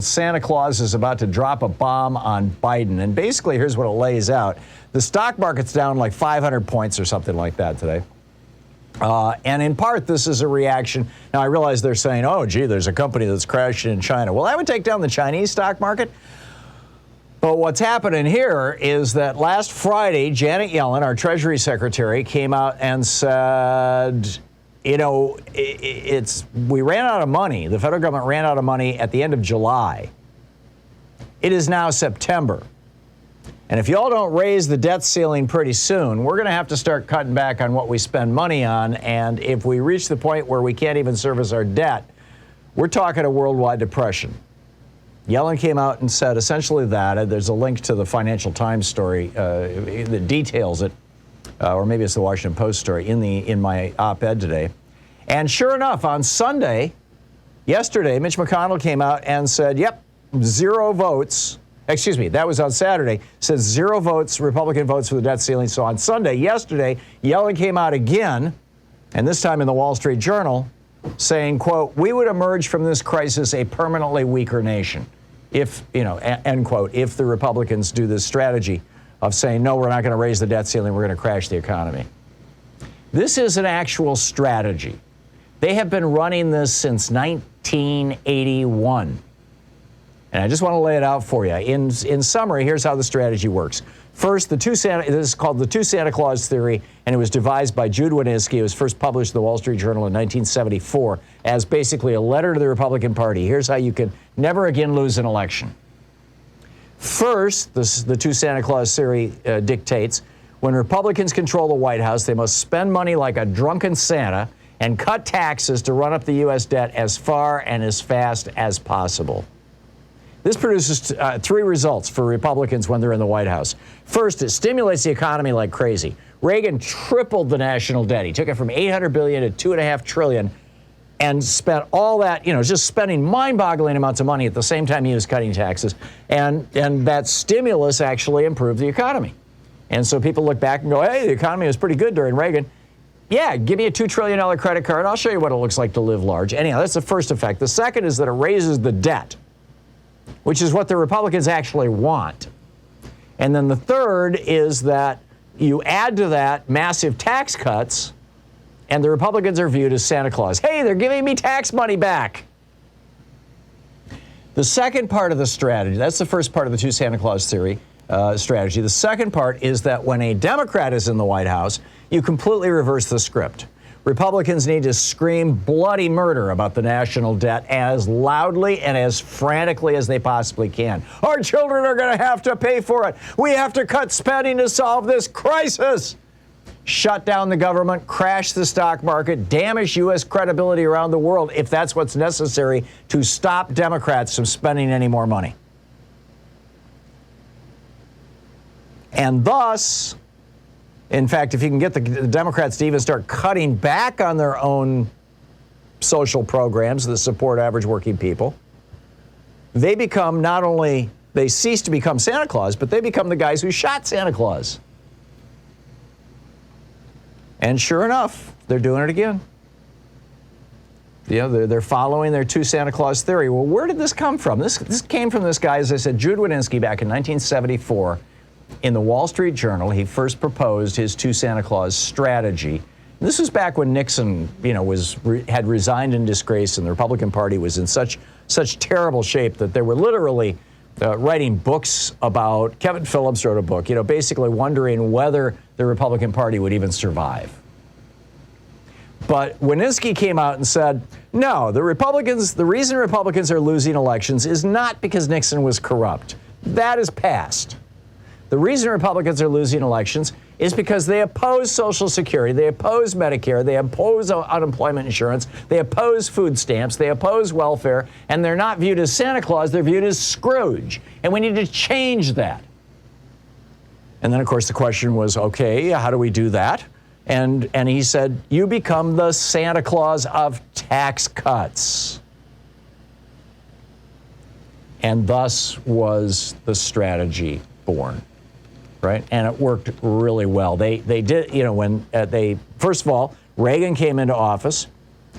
Santa Claus is about to drop a bomb on Biden. And basically, here's what it lays out. The stock market's down like 500 points or something like that today. And in part, this is a reaction. Now, I realize they're saying, oh, gee, there's a company that's crashing in China. Well, that would take down the Chinese stock market. But what's happening here is that last Friday, Janet Yellen, our Treasury Secretary, came out and said, you know, we ran out of money. The federal government ran out of money at the end of July. It is now September. And if y'all don't raise the debt ceiling pretty soon, we're going to have to start cutting back on what we spend money on. And if we reach the point where we can't even service our debt, we're talking a worldwide depression. Yellen came out and said essentially that. There's a link to the Financial Times story that details it. Or maybe it's the Washington Post story in my op-ed today. And sure enough, on Sunday, yesterday, Mitch McConnell came out and said, yep, 0 votes. Excuse me, that was on Saturday. Said 0 votes, Republican votes for the debt ceiling. So on Sunday, yesterday, Yellen came out again, and this time in the Wall Street Journal, saying, quote, we would emerge from this crisis a permanently weaker nation. If, you know, end quote, if the Republicans do this strategy of saying, no, we're not going to raise the debt ceiling, we're going to crash the economy. This is an actual strategy. They have been running this since 1981. And I just want to lay it out for you. In summary, here's how the strategy works. First, this is called the two Santa Claus theory, and it was devised by Jude Wanniski. It was first published in the Wall Street Journal in 1974 as basically a letter to the Republican Party. Here's how you can never again lose an election. First, the two Santa Claus theory dictates when Republicans control the White House, they must spend money like a drunken Santa and cut taxes to run up the U.S. debt as far and as fast as possible. This produces 3 results for Republicans when they're in the White House. First, it stimulates the economy like crazy. Reagan tripled the national debt. He took it from $800 billion to $2.5 trillion and spent all that, you know, just spending mind-boggling amounts of money at the same time he was cutting taxes. And that stimulus actually improved the economy. And so people look back and go, hey, the economy was pretty good during Reagan. Yeah, give me a $2 trillion credit card. I'll show you what it looks like to live large. Anyhow, that's the first effect. The second is that it raises the debt, which is what the Republicans actually want. And then the third is that you add to that massive tax cuts, and the Republicans are viewed as Santa Claus. Hey, they're giving me tax money back. The second part of the strategy, that's the first part of the two Santa Claus theory strategy. The second part is that when a Democrat is in the White House, you completely reverse the script. Republicans need to scream bloody murder about the national debt as loudly and as frantically as they possibly can. Our children are going to have to pay for it. We have to cut spending to solve this crisis. Shut down the government, crash the stock market, damage U.S. credibility around the world if that's what's necessary to stop Democrats from spending any more money. And thus, in fact, if you can get the Democrats to even start cutting back on their own social programs that support average working people, they become not only, they cease to become Santa Claus, but they become the guys who shot Santa Claus. And sure enough, they're doing it again. You know, they're following their two Santa Claus theory. Well, where did this come from? This came from this guy, as I said, Jude Wanniski, back in 1974. In the Wall Street Journal, he first proposed his two Santa Claus strategy. This was back when Nixon, you know, had resigned in disgrace, and the Republican Party was in such terrible shape that they were literally writing books about. Kevin Phillips wrote a book, you know, basically wondering whether the Republican Party would even survive. But Wanniski came out and said, no, the reason Republicans are losing elections is not because Nixon was corrupt. That is past. The reason Republicans are losing elections is because they oppose Social Security, they oppose Medicare, they oppose unemployment insurance, they oppose food stamps, they oppose welfare, and they're not viewed as Santa Claus, they're viewed as Scrooge. And we need to change that. And then, of course, the question was, okay, how do we do that? And he said, you become the Santa Claus of tax cuts. And thus was the strategy born. Right? And it worked really well. They did, you know, when first of all, Reagan came into office,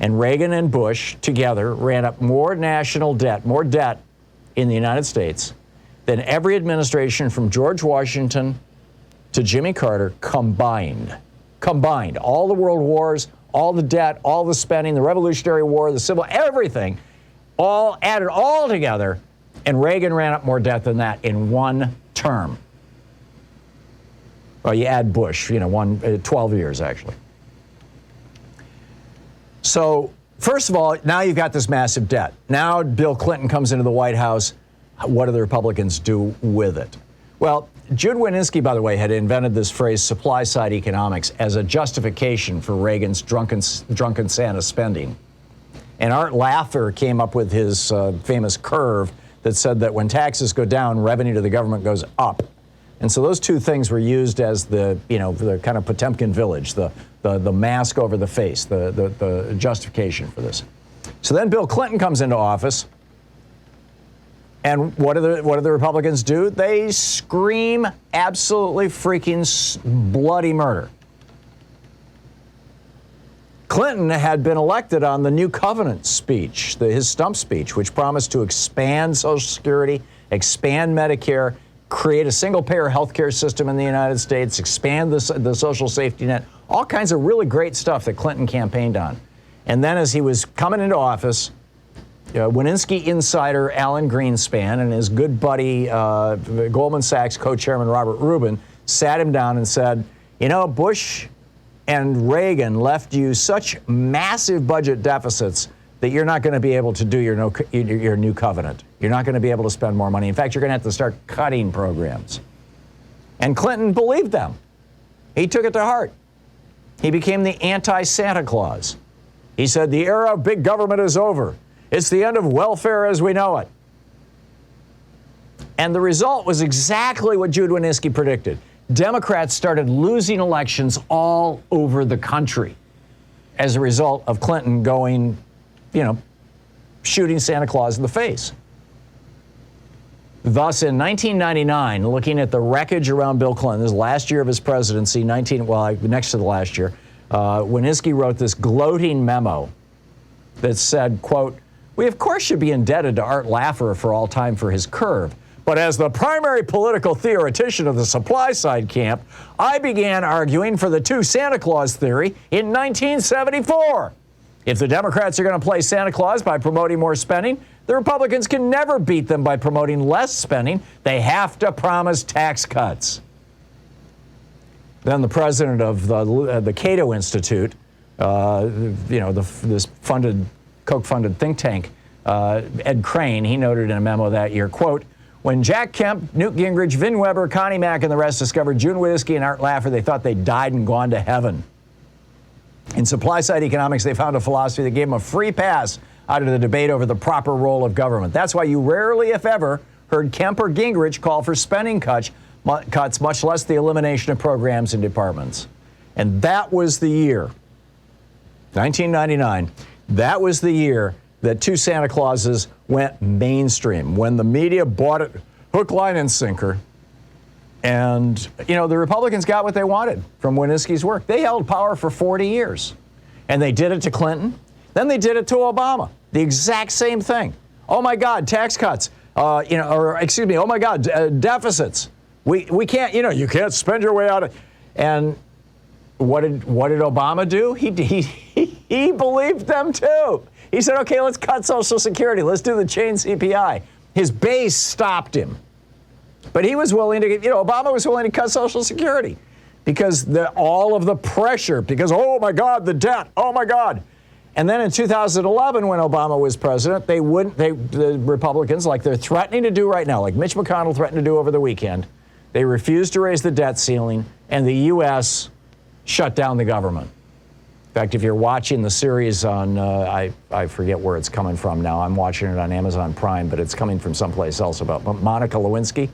and Reagan and Bush together ran up more national debt, more debt in the United States than every administration from George Washington to Jimmy Carter combined. Combined. All the world wars, all the debt, all the spending, the Revolutionary War, the Civil, everything, all added all together, and Reagan ran up more debt than that in one term. Well, you add Bush, 12 years, actually. So, first of all, now you've got this massive debt. Now Bill Clinton comes into the White House. What do the Republicans do with it? Well, Jude Wanniski, by the way, had invented this phrase, supply-side economics, as a justification for Reagan's drunken Santa spending. And Art Laffer came up with his famous curve that said that when taxes go down, revenue to the government goes up. And so those two things were used as the kind of Potemkin village, the mask over the face, the justification for this. So then Bill Clinton comes into office, and what do the Republicans do? They scream absolutely freaking bloody murder. Clinton had been elected on the New Covenant speech, his stump speech, which promised to expand Social Security, expand Medicare, create a single-payer health care system in the United States, expand the social safety net, all kinds of really great stuff that Clinton campaigned on. And then as he was coming into office, Wanniski insider Alan Greenspan and his good buddy, Goldman Sachs co-chairman Robert Rubin, sat him down and said, Bush and Reagan left you such massive budget deficits that you're not going to be able to do your new covenant. You're not going to be able to spend more money. In fact, you're going to have to start cutting programs. And Clinton believed them. He took it to heart. He became the anti-Santa Claus. He said, the era of big government is over. It's the end of welfare as we know it. And the result was exactly what Jude Wanniski predicted. Democrats started losing elections all over the country as a result of Clinton going, shooting Santa Claus in the face. Thus, in 1999, looking at the wreckage around Bill Clinton, this last year of his presidency, next to the last year, Wanniski wrote this gloating memo that said, quote, we of course should be indebted to Art Laffer for all time for his curve. But as the primary political theoretician of the supply side camp, I began arguing for the two Santa Claus theory in 1974. If the Democrats are going to play Santa Claus by promoting more spending, the Republicans can never beat them by promoting less spending. They have to promise tax cuts. Then the president of the Cato Institute, this Koch-funded think tank, Ed Crane, he noted in a memo that year, quote, when Jack Kemp, Newt Gingrich, Vin Weber, Connie Mack, and the rest discovered Jude Wanniski and Art Laffer, they thought they'd died and gone to heaven. In supply-side economics, they found a philosophy that gave them a free pass out of the debate over the proper role of government. That's why you rarely, if ever, heard Kemp or Gingrich call for spending cuts, much less the elimination of programs and departments. And that was the year, 1999, that was the year that two Santa Clauses went mainstream, when the media bought it hook, line, and sinker. And, the Republicans got what they wanted from Wanniski's work. They held power for 40 years. And they did it to Clinton. Then they did it to Obama. The exact same thing. Oh, my God, tax cuts. Oh, my God, deficits. We can't, you can't spend your way out of. And what did Obama do? He believed them, too. He said, okay, let's cut Social Security. Let's do the chain CPI. His base stopped him. But he was willing to, Obama was willing to cut Social Security because all of the pressure, because, oh, my God, the debt, oh, my God. And then in 2011, when Obama was president, the Republicans, like they're threatening to do right now, like Mitch McConnell threatened to do over the weekend, they refused to raise the debt ceiling, and the U.S. shut down the government. In fact, if you're watching the series on, I forget where it's coming from now. I'm watching it on Amazon Prime, but it's coming from someplace else about Monica Lewinsky.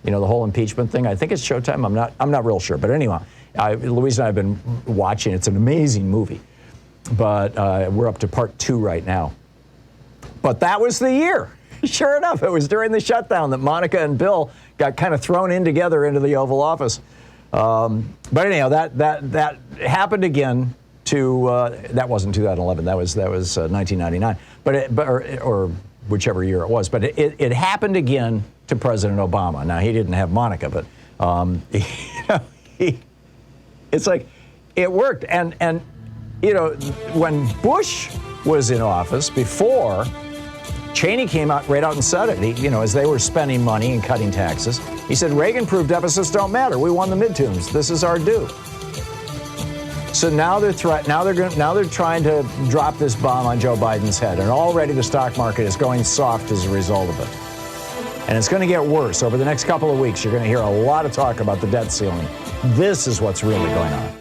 The whole impeachment thing. I think it's Showtime. I'm not real sure. But anyway, Louise and I have been watching. It's an amazing movie. But we're up to part 2 right now. But that was the year. Sure enough, it was during the shutdown that Monica and Bill got kind of thrown in together into the Oval Office. But anyhow, that happened again. That wasn't 2011. That was 1999. whichever year it was. But it happened again to President Obama. Now, he didn't have Monica, but it's like it worked. And when Bush was in office, before, Cheney came out right out and said it. As they were spending money and cutting taxes, he said, Reagan proved deficits don't matter. We won the midterms. This is our due. So now they're trying to drop this bomb on Joe Biden's head, and already the stock market is going soft as a result of it. And it's going to get worse. Over the next couple of weeks, you're going to hear a lot of talk about the debt ceiling. This is what's really going on.